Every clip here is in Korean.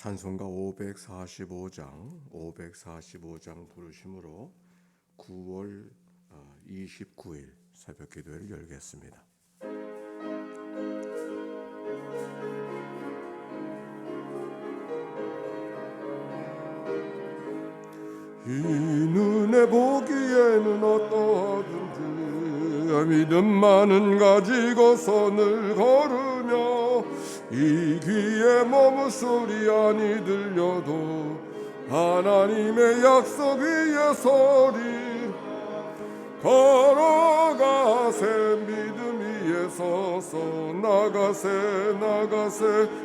찬송가 545장 부르심으로 9월 29일 새벽 기도회를 열겠습니다. 이 눈에 보기에는 어떠하든지 믿음만은 가지고서 늘 걸으며 이 귀에 머뭇소리 아니 들려도 하나님의 약속 위에 서리 걸어가세 믿음 위에 서서 나가세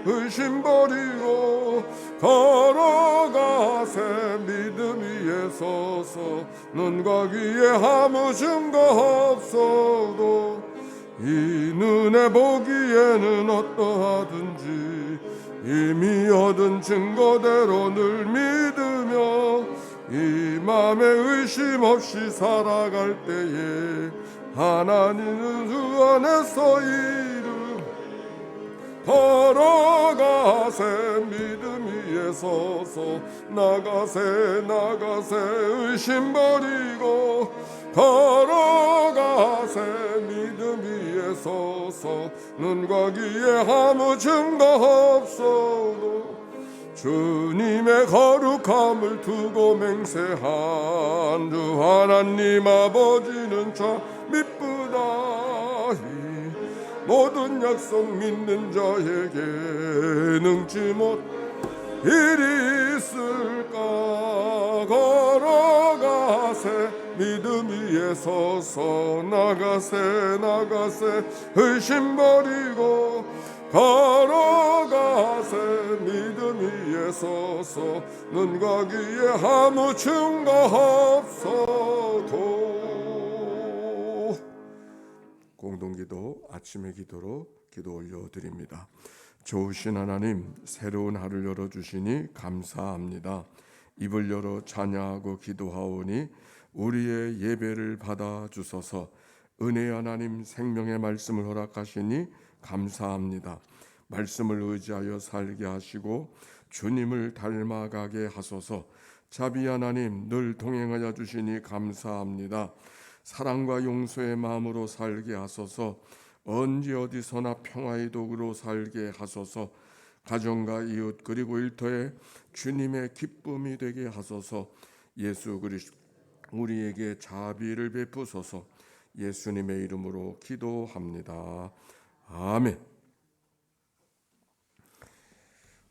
의심 버리고 걸어가세 믿음 위에 서서 눈과 귀에 아무 증거 없어도 이 눈에 보기에는 어떠하든지 이미 얻은 증거대로 늘 믿으며 이 맘에 의심 없이 살아갈 때에 하나님은 주 안에서 이름 걸어가세 믿음 위에 서서 나가세 의심 버리고 걸어가세 믿음 위에 서서 눈과 귀에 아무 증거 없어도 주님의 거룩함을 두고 맹세한 주 하나님 아버지는 참 미쁘다. 이 모든 약속 믿는 자에게 능치 못 일이 있을까. 걸어가세 믿음 위에 서서 나가세 의심 버리고 걸어가세 믿음 위에 서서 눈과 귀에 아무 증거 없어도. 공동기도 아침의 기도로 기도 올려드립니다. 좋으신 하나님, 새로운 하루를 열어주시니 감사합니다. 입을 열어 찬양하고 기도하오니 우리의 예배를 받아주소서. 은혜의 하나님, 생명의 말씀을 허락하시니 감사합니다. 말씀을 의지하여 살게 하시고 주님을 닮아가게 하소서. 자비 하나님, 늘 동행하여 주시니 감사합니다. 사랑과 용서의 마음으로 살게 하소서. 언제 어디서나 평화의 도구로 살게 하소서. 가정과 이웃 그리고 일터에 주님의 기쁨이 되게 하소서. 예수 그리스도 우리에게 자비를 베푸소서. 예수님의 이름으로 기도합니다. 아멘.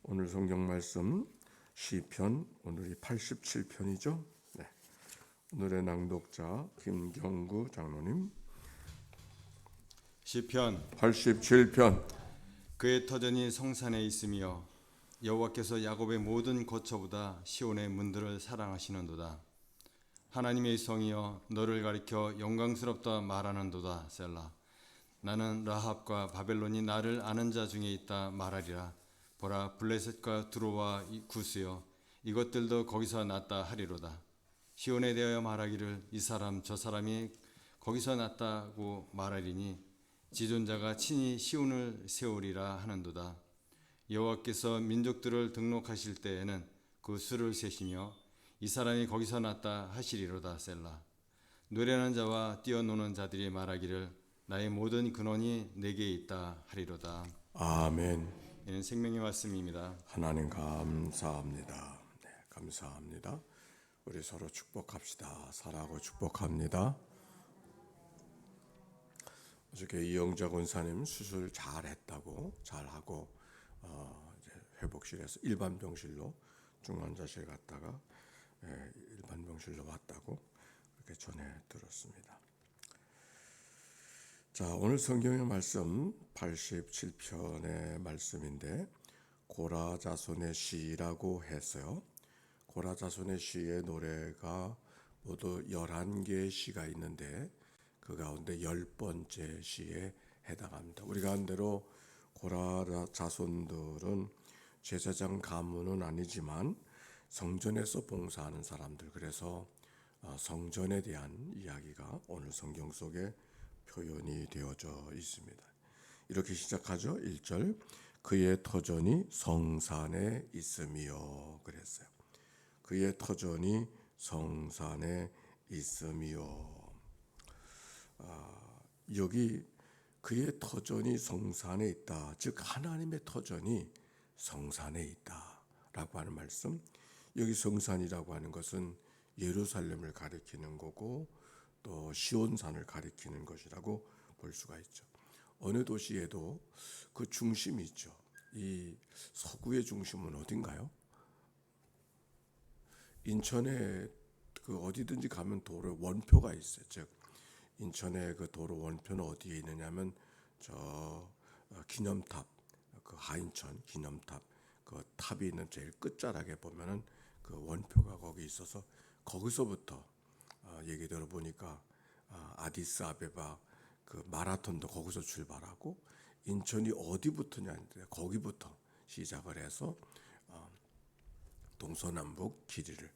오늘 성경 말씀 시편, 오늘이 87편이죠. 네. 오늘의 낭독자 김경구 장로님. 시편 87편. 그의 터전이 성산에 있으며 여호와께서 야곱의 모든 거처보다 시온의 문들을 사랑하시는도다. 하나님의 성이여 너를 가리켜 영광스럽다 말하는도다. 셀라. 나는 라합과 바벨론이 나를 아는 자 중에 있다 말하리라. 보라, 블레셋과 두로와 구스여 이것들도 거기서 났다 하리로다. 시온에 대하여 말하기를 이 사람 저 사람이 거기서 났다고 말하리니 지존자가 친히 시온을 세우리라 하는도다. 여호와께서 민족들을 등록하실 때에는 그 수를 세시며 이 사람이 거기서 났다 하시리로다. 셀라. 노래하는 자와 뛰어노는 자들이 말하기를 나의 모든 근원이 내게 있다 하리로다. 아멘. 이는 생명의 말씀입니다. 하나님 감사합니다. 네, 감사합니다. 우리 서로 축복합시다. 사랑하고 축복합니다. 어저께 이영자 권사님 수술 잘하고 이제 회복실에서 일반 병실로 중환자실 갔다가 일반 병실로 왔다고 그렇게 전해 들었습니다. 자, 오늘 성경의 말씀 87편의 말씀인데 고라 자손의 시라고 했어요. 고라 자손의 시의 노래가 모두 11개의 시가 있는데 그 가운데 10번째 시에 해당합니다. 우리가 한 대로 고라 자손들은 제사장 가문은 아니지만 성전에서 봉사하는 사람들, 그래서 성전에 대한 이야기가 오늘 성경 속에 표현이 되어져 있습니다. 이렇게 시작하죠. 1절 그의 터전이 성산에 있음이요 그랬어요. 그의 터전이 성산에 있음이요. 여기 그의 터전이 성산에 있다. 즉 하나님의 터전이 성산에 있다라고 하는 말씀. 여기 성산이라고 하는 것은 예루살렘을 가리키는 거고 또 시온산을 가리키는 것이라고 볼 수가 있죠. 어느 도시에도 그 중심이 있죠. 이 서구의 중심은 어딘가요? 인천에 그 어디든지 가면 도로 원표가 있어요. 즉 인천의 그 도로 원표는 어디에 있느냐면 저 기념탑, 그 하인천 기념탑 그 탑이 있는 제일 끝자락에 보면은 그 원표가 거기 있어서 거기서부터 얘기 들어보니까 아디스아베바 그 마라톤도 거기서 출발하고 인천이 어디부터냐는데 거기부터 시작을 해서 동서남북 길이를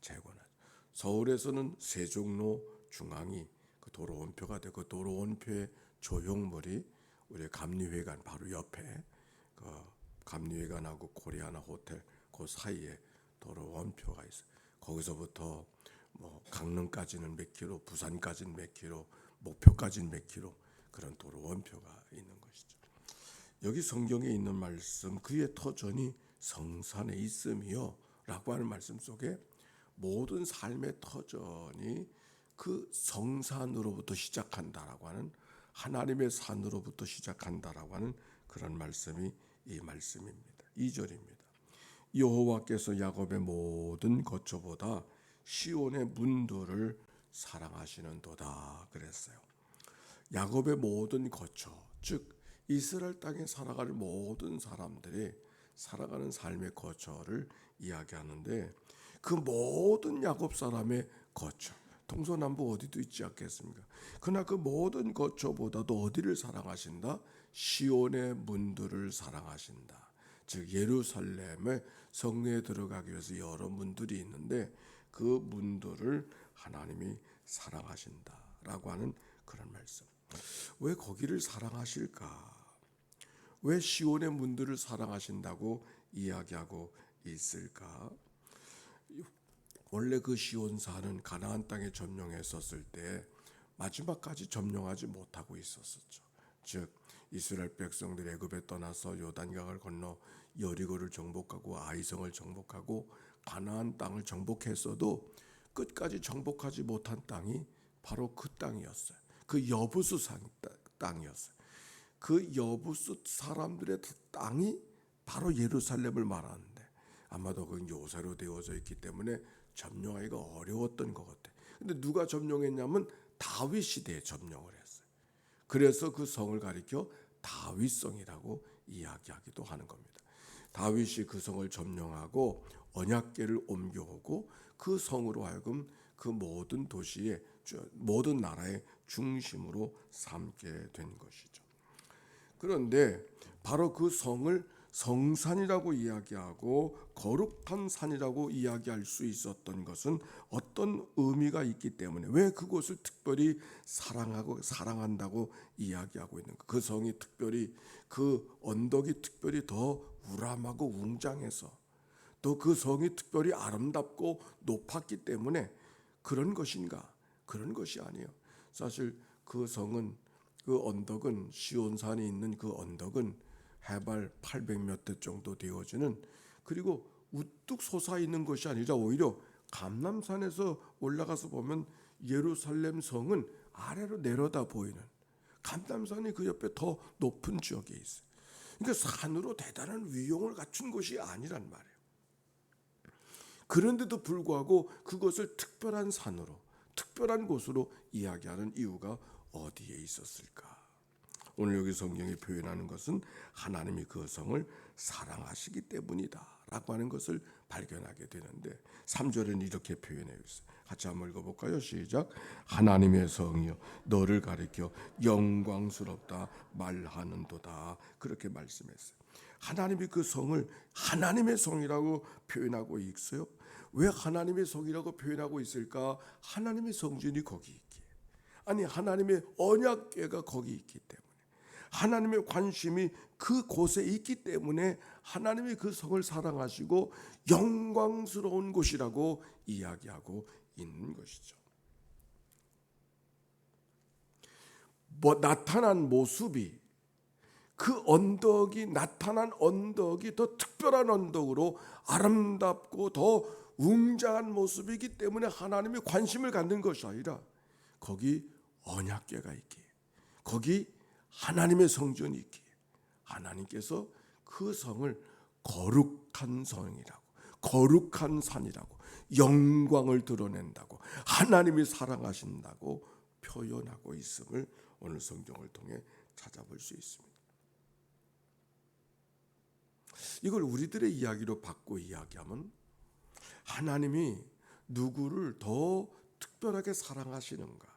재건하죠. 서울에서는 세종로 중앙이 그 도로 원표가 되고 도로 원표의 조형물이 우리 감리회관 바로 옆에 그 감리회관하고 코리아나 호텔 그 사이에 도로 원표가 있어요. 거기서부터 뭐 강릉까지는 몇 킬로, 부산까지는 몇 킬로, 목표까지는 몇 킬로 그런 도로 원표가 있는 것이죠. 여기 성경에 있는 말씀 그의 터전이 성산에 있음이요 라고 하는 말씀 속에 모든 삶의 터전이 그 성산으로부터 시작한다라고 하는 하나님의 산으로부터 시작한다라고 하는 그런 말씀이 이 말씀입니다. 2절입니다. 여호와께서 야곱의 모든 거처보다 시온의 문들을 사랑하시는도다 그랬어요. 야곱의 모든 거처, 즉 이스라엘 땅에 살아가는 모든 사람들이 살아가는 삶의 거처를 이야기하는데 그 모든 야곱 사람의 거처, 동서남북 어디도 있지 않겠습니까? 그러나 그 모든 거처보다도 어디를 사랑하신다? 시온의 문들을 사랑하신다. 즉 예루살렘의 성내에 들어가기 위해서 여러 문들이 있는데 그 문들을 하나님이 사랑하신다라고 하는 그런 말씀. 왜 거기를 사랑하실까? 왜 시온의 문들을 사랑하신다고 이야기하고 있을까? 원래 그 시온산은 가나안 땅에 점령했었을 때 마지막까지 점령하지 못하고 있었었죠. 즉 이스라엘 백성들이 애굽에 떠나서 요단강을 건너 여리고를 정복하고 아이성을 정복하고 가나안 땅을 정복했어도 끝까지 정복하지 못한 땅이 바로 그 땅이었어요. 그 여부수 땅이었어요. 그 여부수 사람들의 땅이 바로 예루살렘을 말하는데 아마도 그건 요새로 되어져 있기 때문에 점령하기가 어려웠던 것 같아요. 근데 누가 점령했냐면 다윗 시대에 점령을 했어요. 그래서 그 성을 가리켜 다윗성이라고 이야기하기도 하는 겁니다. 다윗이 그 성을 점령하고 언약궤를 옮겨오고 그 성으로 하여금 그 모든 도시의 모든 나라의 중심으로 삼게 된 것이죠. 그런데 바로 그 성을 성산이라고 이야기하고 거룩한 산이라고 이야기할 수 있었던 것은 어떤 의미가 있기 때문에 왜 그곳을 특별히 사랑하고 사랑한다고 이야기하고 있는가? 그 성이 특별히 그 언덕이 특별히 더 우람하고 웅장해서 또 그 성이 특별히 아름답고 높았기 때문에 그런 것인가? 그런 것이 아니에요. 사실 그 성은 그 언덕은 시온산이 있는 그 언덕은 해발 800몇 대 정도 되어지는 그리고 우뚝 솟아 있는 것이 아니라 오히려 감람산에서 올라가서 보면 예루살렘 성은 아래로 내려다 보이는 감람산이 그 옆에 더 높은 지역에 있어요. 그러니까 산으로 대단한 위용을 갖춘 것이 아니란 말이에요. 그런데도 불구하고 그것을 특별한 산으로 특별한 곳으로 이야기하는 이유가 어디에 있었을까? 오늘 여기 성경이 표현하는 것은 하나님이 그 성을 사랑하시기 때문이다 라고 하는 것을 발견하게 되는데 3절은 이렇게 표현해 있어요. 같이 한번 읽어볼까요? 시작. 하나님의 성이여 너를 가리켜 영광스럽다 말하는도다 그렇게 말씀했어요. 하나님이 그 성을 하나님의 성이라고 표현하고 있어요. 왜 하나님의 성이라고 표현하고 있을까? 하나님의 성전이 거기 있기에 아니 하나님의 언약궤가 거기 있기 때문에 하나님의 관심이 그곳에 있기 때문에 하나님이 그 성을 사랑하시고 영광스러운 곳이라고 이야기하고 있는 것이죠. 나타난 모습이 그 언덕이 나타난 언덕이 더 특별한 언덕으로 아름답고 더 웅장한 모습이기 때문에 하나님이 관심을 갖는 것이 아니라 거기 언약궤가 있기에, 거기 하나님의 성전이 있기에 하나님께서 그 성을 거룩한 성이라고, 거룩한 산이라고, 영광을 드러낸다고, 하나님이 사랑하신다고 표현하고 있음을 오늘 성경을 통해 찾아볼 수 있습니다. 이걸 우리들의 이야기로 바꿔 이야기하면 하나님이 누구를 더 특별하게 사랑하시는가,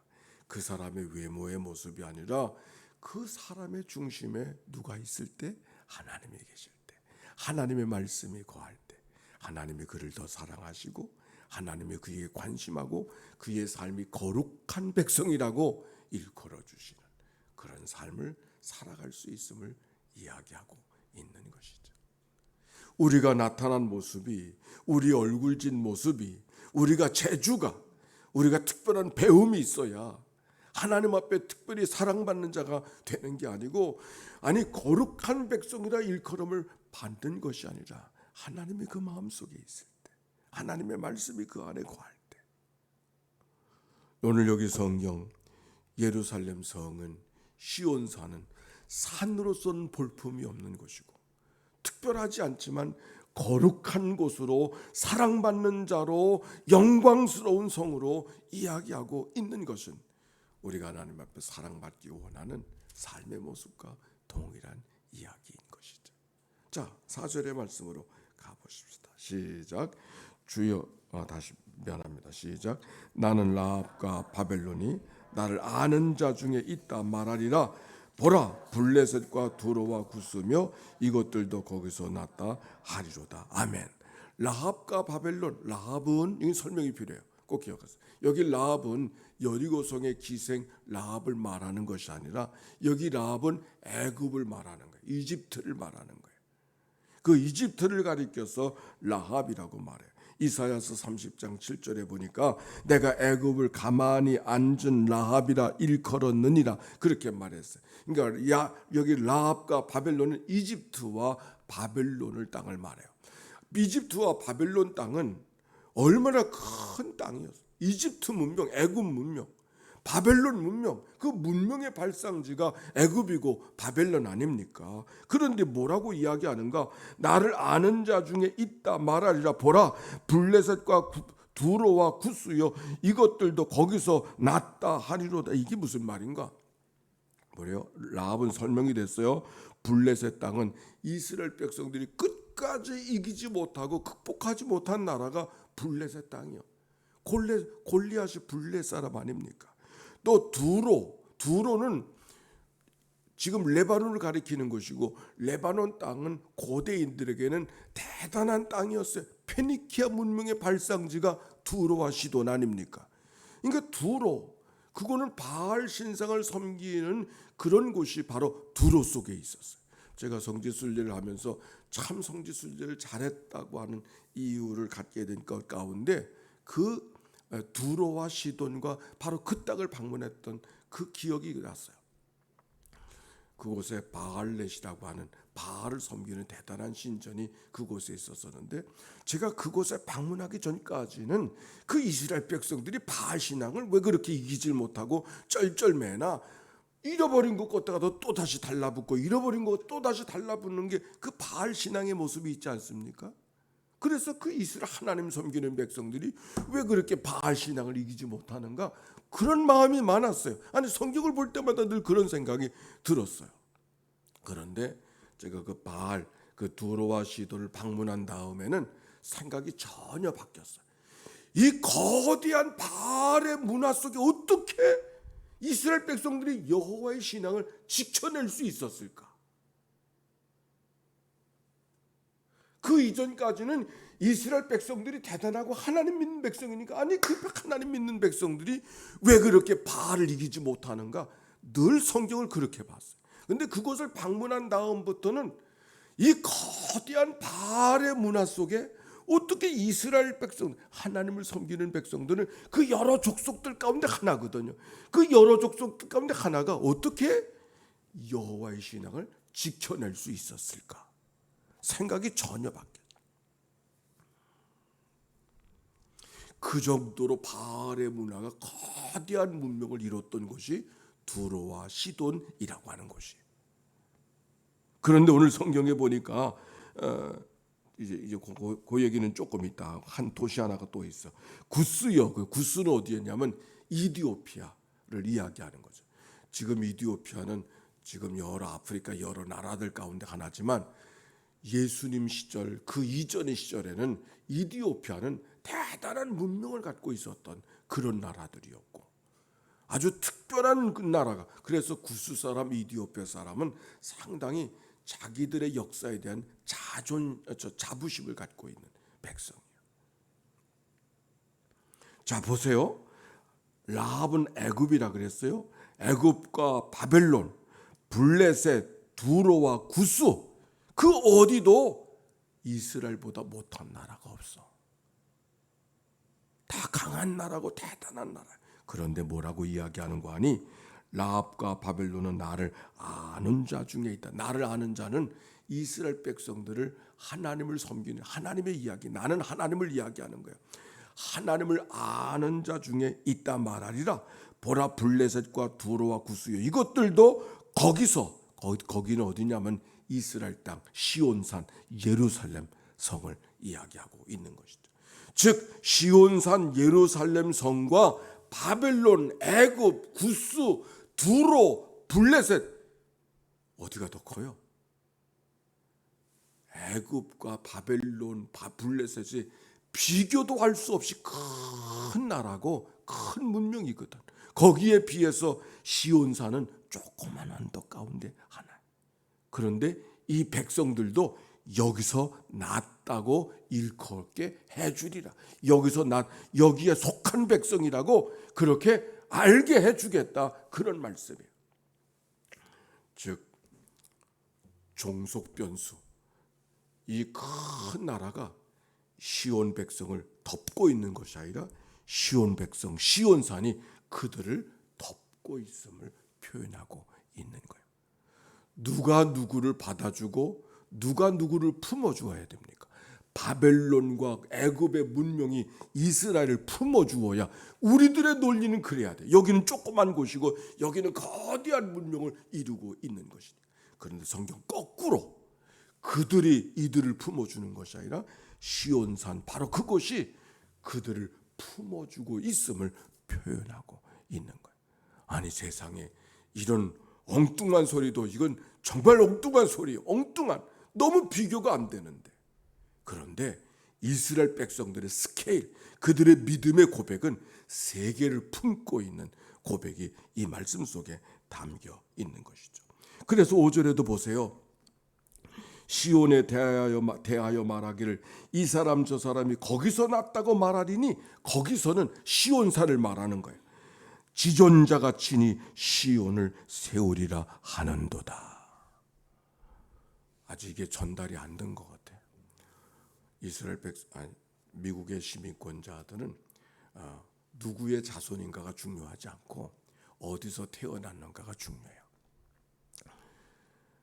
그 사람의 외모의 모습이 아니라 그 사람의 중심에 누가 있을 때, 하나님이 계실 때, 하나님의 말씀이 거할 때 하나님이 그를 더 사랑하시고 하나님이 그에게 관심하고 그의 삶이 거룩한 백성이라고 일컬어 주시는 그런 삶을 살아갈 수 있음을 이야기하고 있는 것이죠. 우리가 나타난 모습이, 우리 얼굴진 모습이, 우리가 재주가, 우리가 특별한 배움이 있어야 하나님 앞에 특별히 사랑받는 자가 되는 게 아니고, 아니 거룩한 백성이라 일컬음을 받는 것이 아니라 하나님이 그 마음속에 있을 때, 하나님의 말씀이 그 안에 거할 때. 오늘 여기 성경 예루살렘 성은, 시온산은 산으로서는 볼품이 없는 곳이고 특별하지 않지만 거룩한 곳으로, 사랑받는 자로, 영광스러운 성으로 이야기하고 있는 것은 우리가 하나님 앞에 사랑받기 원하는 삶의 모습과 동일한 이야기인 것이죠. 자, 4절의 말씀으로 가보십시다. 시작. 주여, 다시 미안합니다. 시작. 나는 라합과 바벨론이 나를 아는 자 중에 있다 말하리라. 보라, 블레셋과 두로와 구스며 이것들도 거기서 났다 하리로다. 아멘. 라합과 바벨론, 라합은, 이게 설명이 필요해요. 꼭 기억하세요. 여기 라합은 여리고성의 기생 라합을 말하는 것이 아니라 여기 라합은 애굽을 말하는 거예요. 이집트를 말하는 거예요. 그 이집트를 가리켜서 라합이라고 말해요. 이사야서 30장 7절에 보니까 내가 애굽을 가만히 앉은 라합이라 일컬었느니라 그렇게 말했어요. 그러니까 여기 라합과 바벨론은 이집트와 바벨론을 땅을 말해요. 이집트와 바벨론 땅은 얼마나 큰 땅이었어요. 이집트 문명, 애굽 문명, 바벨론 문명, 그 문명의 발상지가 애굽이고 바벨론 아닙니까? 그런데 뭐라고 이야기하는가? 나를 아는 자 중에 있다 말하리라. 보라, 블레셋과 두로와 구스요 이것들도 거기서 났다 하리로다. 이게 무슨 말인가? 뭐래요? 라합은 설명이 됐어요. 블레셋 땅은 이스라엘 백성들이 끝까지 이기지 못하고 극복하지 못한 나라가 블레셋 땅이요. 골리앗이 블레 사람 아닙니까? 또 두로는 지금 레바논을 가리키는 것이고, 레바논 땅은 고대인들에게는 대단한 땅이었어요. 페니키아 문명의 발상지가 두로와 시돈 아닙니까? 그러니까 그거는 바알 신상을 섬기는 그런 곳이 바로 두로 속에 있었어요. 제가 성지순례를 하면서 참 성지순례를 잘했다고 하는 이유를 갖게 된 것 가운데 그 두로와 시돈과 바로 그 땅을 방문했던 그 기억이 났어요. 그곳에 바알렛이라고 하는 바알을 섬기는 대단한 신전이 그곳에 있었었는데, 제가 그곳에 방문하기 전까지는 그 이스라엘 백성들이 바알 신앙을 왜 그렇게 이기질 못하고 쩔쩔매나, 잃어버린 것 갖다가 또 다시 달라붙고 잃어버린 것 또 다시 달라붙는 게 그 바알 신앙의 모습이 있지 않습니까? 그래서 그 이스라엘 하나님 섬기는 백성들이 왜 그렇게 바알 신앙을 이기지 못하는가, 그런 마음이 많았어요. 아니 성경을 볼 때마다 늘 그런 생각이 들었어요. 그런데 제가 그 바알, 그 두로와 시도를 방문한 다음에는 생각이 전혀 바뀌었어요. 이 거대한 바알의 문화 속에 어떻게 이스라엘 백성들이 여호와의 신앙을 지켜낼 수 있었을까? 그 이전까지는 이스라엘 백성들이 대단하고 하나님 믿는 백성이니까, 아니 그 하나님 믿는 백성들이 왜 그렇게 바알을 이기지 못하는가, 늘 성경을 그렇게 봤어요. 근데 그곳을 방문한 다음부터는 이 거대한 바알의 문화 속에 어떻게 이스라엘 백성, 하나님을 섬기는 백성들은 그 여러 족속들 가운데 하나거든요. 그 여러 족속들 가운데 하나가 어떻게 여호와의 신앙을 지켜낼 수 있었을까? 생각이 전혀 바뀌어요. 그 정도로 바알의 문화가 거대한 문명을 이뤘던 곳이 두로와 시돈이라고 하는 곳이에요. 그런데 오늘 성경에 보니까 이제 그 얘기는 조금 있다. 한 도시 하나가 또 있어. 구스요. 그 구스는 어디였냐면 이디오피아를 이야기하는 거죠. 지금 이디오피아는 지금 여러 아프리카 여러 나라들 가운데 하나지만 예수님 시절 그 이전의 시절에는 이디오피아는 대단한 문명을 갖고 있었던 그런 나라들이었고 아주 특별한 그 나라가. 그래서 구스 사람, 이디오피아 사람은 상당히 자기들의 역사에 대한 자부심을 갖고 있는 백성이에요. 자 보세요. 라합은 애굽이라 그랬어요. 애굽과 바벨론, 블레셋, 두로와 구스, 그 어디도 이스라엘보다 못한 나라가 없어. 다 강한 나라고 대단한 나라. 그런데 뭐라고 이야기하는 거 아니? 라합과 바벨론은 나를 아는 자 중에 있다. 나를 아는 자는 이스라엘 백성들을 하나님을 섬기는 하나님의 이야기. 나는 하나님을 이야기하는 거예요. 하나님을 아는 자 중에 있다 말하리라. 보라 블레셋과 두로와 구스요. 이것들도 거기는 어디냐면 이스라엘 땅 시온산 예루살렘 성을 이야기하고 있는 것이죠. 즉 시온산 예루살렘 성과 바벨론, 애굽, 구스, 두로, 블레셋 어디가 더 커요? 애굽과 바벨론, 블레셋이 비교도 할 수 없이 큰 나라고 큰 문명이거든. 거기에 비해서 시온산은 조그만 언덕 가운데 하나. 그런데 이 백성들도 여기서 낫다고 일컬게 해주리라. 여기에 속한 백성이라고 그렇게 알게 해주겠다. 그런 말씀이에요. 즉 종속 변수. 이 큰 나라가 시온 백성을 덮고 있는 것이 아니라 시온 백성, 시온산이 그들을 덮고 있음을 표현하고 있는 거예요. 누가 누구를 받아주고 누가 누구를 품어주어야 됩니까? 바벨론과 애굽의 문명이 이스라엘을 품어주어야 우리들의 논리는 그래야 돼. 여기는 조그만 곳이고 여기는 거대한 문명을 이루고 있는 것이니. 그런데 성경 거꾸로 그들이 이들을 품어주는 것이 아니라 시온산 바로 그것이 그들을 품어주고 있음을 표현하고 있는 거예요. 아니 세상에 이런 엉뚱한 소리도 이건 정말 엉뚱한 소리예요. 엉뚱한 너무 비교가 안 되는데. 그런데 이스라엘 백성들의 스케일, 그들의 믿음의 고백은 세계를 품고 있는 고백이 이 말씀 속에 담겨 있는 것이죠. 그래서 5절에도 보세요. 시온에 대하여 말하기를 이 사람 저 사람이 거기서 났다고 말하리니 거기서는 시온산을 말하는 거예요. 지존자가 친히 시온을 세우리라 하는도다. 아직 이게 전달이 안 된 것 같아요. 미국의 시민권자들은 누구의 자손인가가 중요하지 않고 어디서 태어났는가가 중요해요.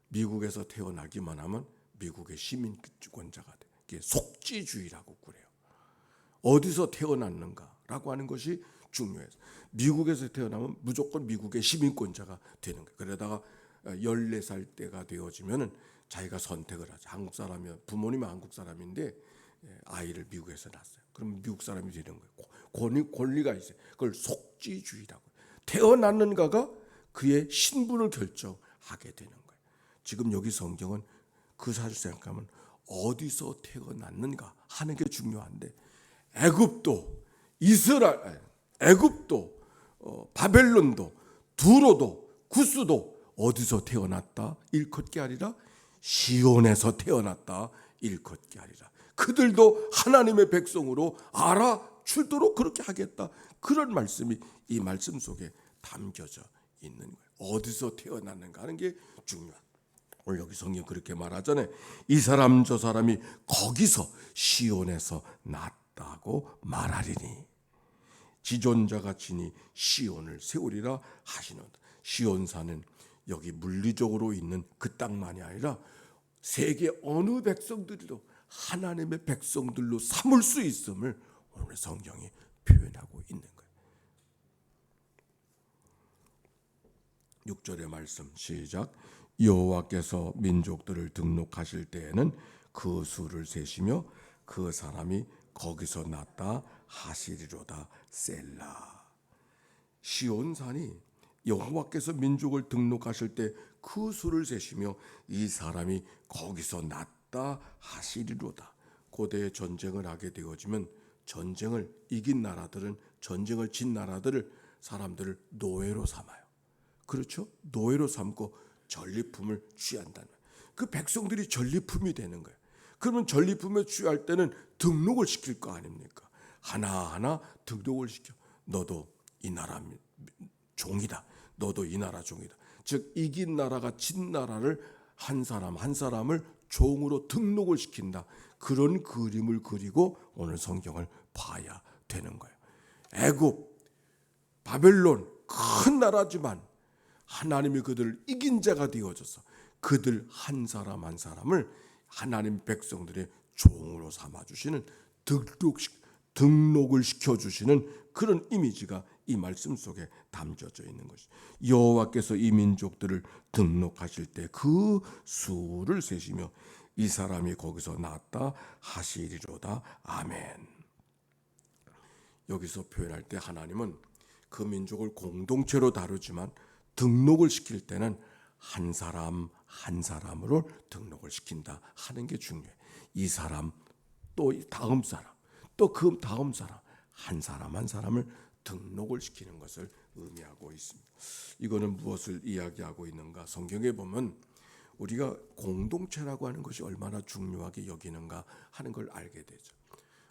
미국에서 태어나기만 하면 미국의 시민권자가 돼. 이게 속지주의라고 그래요. 어디서 태어났는가라고 하는 것이 중요해요. 미국에서 태어나면 무조건 미국의 시민권자가 되는 거예요. 그러다가 14살 때가 되어지면은 자기가 선택을 하죠. 한국 사람이면 부모님은 한국 사람인데 아이를 미국에서 낳았어요. 그러면 미국 사람이 되는 거예요. 권리가 있어요. 그걸 속지주의라고. 태어났는가가 그의 신분을 결정하게 되는 거예요. 지금 여기 성경은 그 사실 생각하면 어디서 태어났는가 하는 게 중요한데 애굽도 이스라엘, 애굽도 바벨론도 두로도 구스도 어디서 태어났다 일컫게 아니라 시온에서 태어났다 일컫게 아니라 그들도 하나님의 백성으로 알아주도록 그렇게 하겠다. 그런 말씀이 이 말씀 속에 담겨져 있는 거예요. 어디서 태어났는가 하는 게 중요한. 오늘 여기 성경 그렇게 말하잖아요. 이 사람 저 사람이 거기서 시온에서 났다고 말하리니 지존자가 지니 시온을 세우리라 하시는. 시온산은 여기 물리적으로 있는 그 땅만이 아니라 세계 어느 백성들도 하나님의 백성들로 삼을 수 있음을 오늘 성경이 표현하고 있는 거예요. 6절의 말씀 시작. 여호와께서 민족들을 등록하실 때에는 그 수를 세시며 그 사람이 거기서 났다 하시리로다. 셀라. 시온산이 여호와께서 민족을 등록하실 때 그 수를 세시며 이 사람이 거기서 났다 하시리로다. 고대에 전쟁을 하게 되어지면 전쟁을 이긴 나라들은, 전쟁을 진 나라들을 사람들을 노예로 삼아요. 그렇죠? 노예로 삼고 전리품을 취한다는 거예요. 그 백성들이 전리품이 되는 거예요. 그러면 전리품에 취할 때는 등록을 시킬 거 아닙니까? 하나하나 등록을 시켜. 너도 이 나라 종이다. 너도 이 나라 종이다. 즉 이긴 나라가 진 나라를 한 사람 한 사람을 종으로 등록을 시킨다. 그런 그림을 그리고 오늘 성경을 봐야 되는 거예요. 애굽, 바벨론 큰 나라지만 하나님이 그들을 이긴 자가 되어져서 그들 한 사람 한 사람을 하나님 백성들의 종으로 삼아주시는, 등록을 시켜주시는 그런 이미지가 이 말씀 속에 담겨져 있는 것이죠. 여호와께서 이 민족들을 등록하실 때 그 수를 세시며 이 사람이 거기서 났다 하시리로다. 아멘. 여기서 표현할 때 하나님은 그 민족을 공동체로 다루지만 등록을 시킬 때는 한 사람 한 사람으로 등록을 시킨다 하는 게 중요해. 이 사람 또 다음 사람 또 그 다음 사람 한 사람 한 사람을 등록을 시키는 것을 의미하고 있습니다. 이거는 무엇을 이야기하고 있는가? 성경에 보면 우리가 공동체라고 하는 것이 얼마나 중요하게 여기는가 하는 걸 알게 되죠.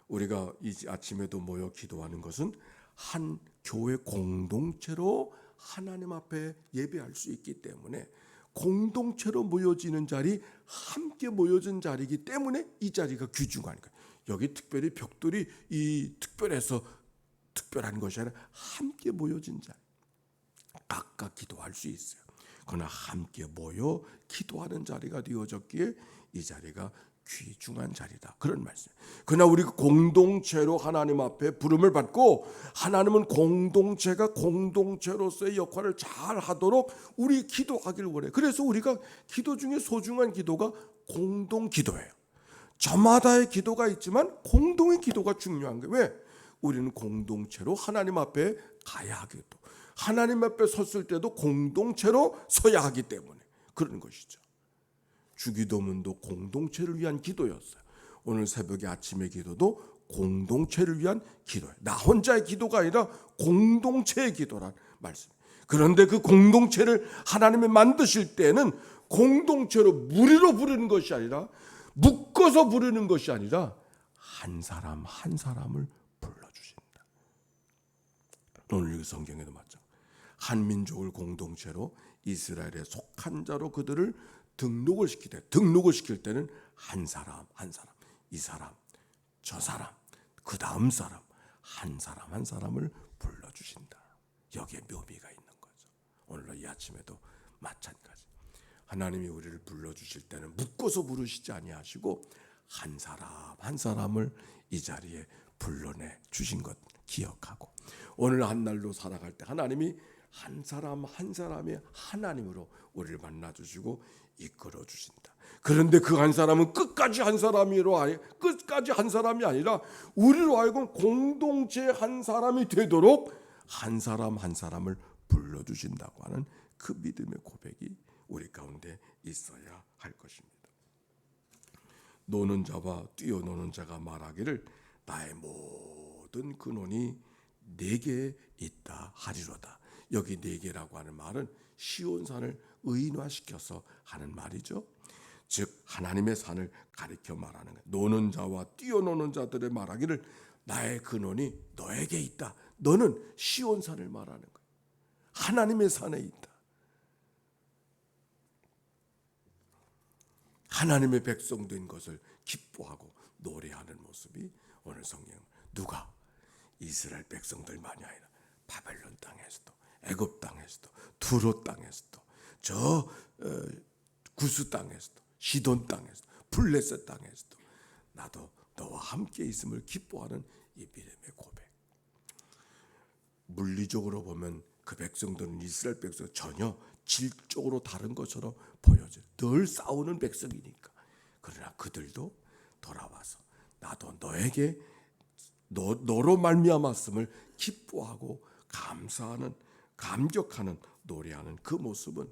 우리가 이 아침에도 모여 기도하는 것은 한 교회 공동체로 하나님 앞에 예배할 수 있기 때문에, 공동체로 모여지는 자리, 함께 모여진 자리이기 때문에 이 자리가 귀중한 거예요. 여기 특별히 벽돌이 이 특별해서 특별한 것이 아니라 함께 모여진 자리, 각각 기도할 수 있어요. 그러나 함께 모여 기도하는 자리가 되어졌기에 이 자리가 귀중한 자리다, 그런 말씀. 그러나 우리가 공동체로 하나님 앞에 부름을 받고 하나님은 공동체가 공동체로서의 역할을 잘 하도록 우리 기도하길 원해. 그래서 우리가 기도 중에 소중한 기도가 공동 기도예요. 저마다의 기도가 있지만 공동의 기도가 중요한 거예요. 왜? 우리는 공동체로 하나님 앞에 가야 하기도, 하나님 앞에 섰을 때도 공동체로 서야 하기 때문에 그런 것이죠. 주기도문도 공동체를 위한 기도였어요. 오늘 새벽에 아침의 기도도 공동체를 위한 기도예요. 나 혼자의 기도가 아니라 공동체의 기도란 말씀. 그런데 그 공동체를 하나님이 만드실 때는 공동체로 무리로 부르는 것이 아니라, 묶어서 부르는 것이 아니라 한 사람 한 사람을 불러주신다. 오늘 성경에도 맞죠. 한 민족을 공동체로 이스라엘에 속한 자로 그들을 등록을 시킬 때는 한 사람 한 사람, 이 사람 저 사람 그 다음 사람, 한 사람 한 사람을 불러주신다. 여기에 묘미가 있는 거죠. 오늘 이 아침에도 마찬가지. 하나님이 우리를 불러주실 때는 묶어서 부르시지 아니하시고 한 사람 한 사람을 이 자리에 불러내 주신 것 기억하고, 오늘 한 날로 살아갈 때 하나님이 한 사람 한 사람의 하나님으로 우리를 만나주시고 이끌어 주신다. 그런데 그 한 사람은 끝까지 한 사람이 아니라 우리로 하여금 공동체 한 사람이 되도록 한 사람 한 사람을 불러주신다고 하는 그 믿음의 고백이 우리 가운데 있어야 할 것입니다. 노는 자와 뛰어노는 자가 말하기를 나의 모든 근원이 내게 있다 하리로다. 여기 내게라고 하는 말은 시온산을 의인화시켜서 하는 말이죠. 즉 하나님의 산을 가리켜 말하는 거예요. 노는 자와 뛰어노는 자들의 말하기를 나의 근원이 너에게 있다. 너는 시온산을 말하는 거예요. 하나님의 산에 있다. 하나님의 백성된 것을 기뻐하고 노래하는 모습이 오늘 성경. 누가? 이스라엘 백성들만이 아니라 바벨론 땅에서도, 애굽 땅에서도, 두로 땅에서도, 저 구스 땅에서도, 시돈 땅에서도, 블레셋 땅에서도 나도 너와 함께 있음을 기뻐하는 이 믿음의 고백. 물리적으로 보면 그 백성들은 이스라엘 백성 전혀 질적으로 다른 것처럼 보여져요. 늘 싸우는 백성이니까. 그러나 그들도 돌아와서 나도 너에게 너로 말미암았음을 기뻐하고 감사하는, 감격하는, 노래하는 그 모습은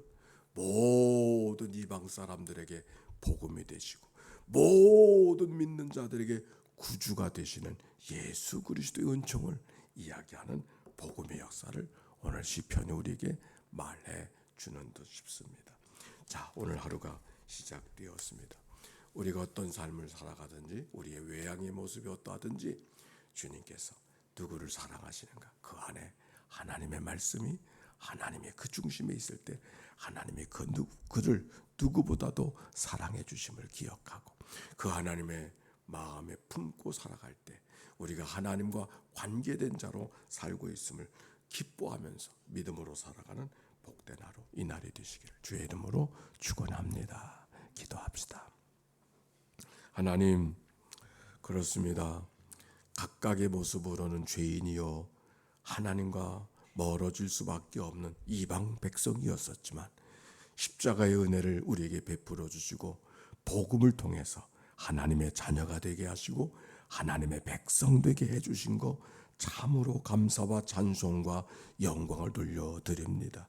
모든 이방 사람들에게 복음이 되시고 모든 믿는 자들에게 구주가 되시는 예수 그리스도의 은총을 이야기하는 복음의 역사를 오늘 시편이 우리에게 말해 주는 듯 싶습니다. 자, 오늘 하루가 시작되었습니다. 우리가 어떤 삶을 살아가든지, 우리의 외양의 모습이 어떠하든지 주님께서 누구를 사랑하시는가, 그 안에 하나님의 말씀이 하나님의 그 중심에 있을 때 하나님이 그를 누구보다도 사랑해 주심을 기억하고 그 하나님의 마음에 품고 살아갈 때 우리가 하나님과 관계된 자로 살고 있음을 기뻐하면서 믿음으로 살아가는 복된 하루, 이 날이 되시기를 주의 이름으로 축원합니다. 기도합시다. 하나님, 그렇습니다. 각각의 모습으로는 죄인이요 하나님과 멀어질 수밖에 없는 이방 백성이었었지만 십자가의 은혜를 우리에게 베풀어 주시고 복음을 통해서 하나님의 자녀가 되게 하시고 하나님의 백성 되게 해주신 거 참으로 감사와 찬송과 영광을 돌려드립니다.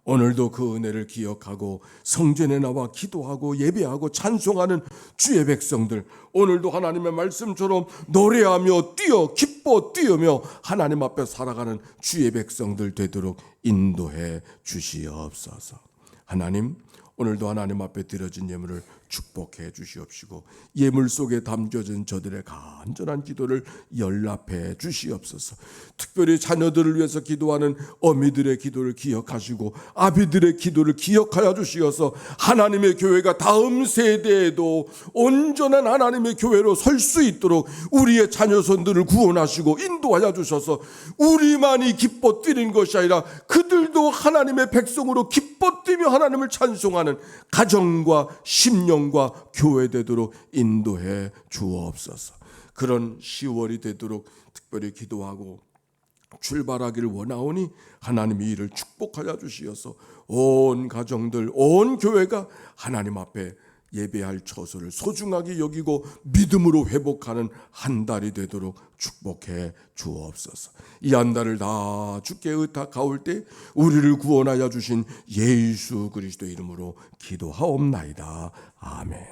오늘도 그 은혜를 기억하고 성전에 나와 기도하고 예배하고 찬송하는 주의 백성들, 오늘도 하나님의 말씀처럼 노래하며 기뻐 뛰으며 하나님 앞에 살아가는 주의 백성들 되도록 인도해 주시옵소서. 하나님, 오늘도 하나님 앞에 드려진 예물을 축복해 주시옵시고 예물 속에 담겨진 저들의 간절한 기도를 연락해 주시옵소서. 특별히 자녀들을 위해서 기도하는 어미들의 기도를 기억하시고 아비들의 기도를 기억하여 주시어서 하나님의 교회가 다음 세대에도 온전한 하나님의 교회로 설 수 있도록 우리의 자녀손들을 구원하시고 인도하여 주셔서 우리만이 기뻐 뛰는 것이 아니라 그들도 하나님의 백성으로 기뻐 뛰며 하나님을 찬송하는 가정과 심령과 교회 되도록 인도해 주옵소서. 그런 10월이 되도록 특별히 기도하고 출발하기를 원하오니 하나님이 이를 축복하여 주시어서 온 가정들, 온 교회가 하나님 앞에 예배할 처소를 소중하게 여기고 믿음으로 회복하는 한 달이 되도록 축복해 주옵소서. 이 한 달을 다 주께 의탁하올 때 우리를 구원하여 주신 예수 그리스도의 이름으로 기도하옵나이다. 아멘.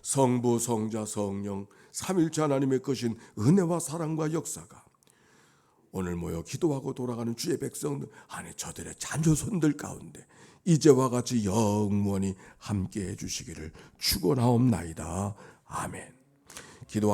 성부, 성자, 성령 삼일체 하나님의 크신 은혜와 사랑과 역사가 오늘 모여 기도하고 돌아가는 주의 백성들, 아니 저들의 자녀손들 가운데 이제와 같이 영원히 함께해 주시기를 축원하옵나이다. 아멘. 기도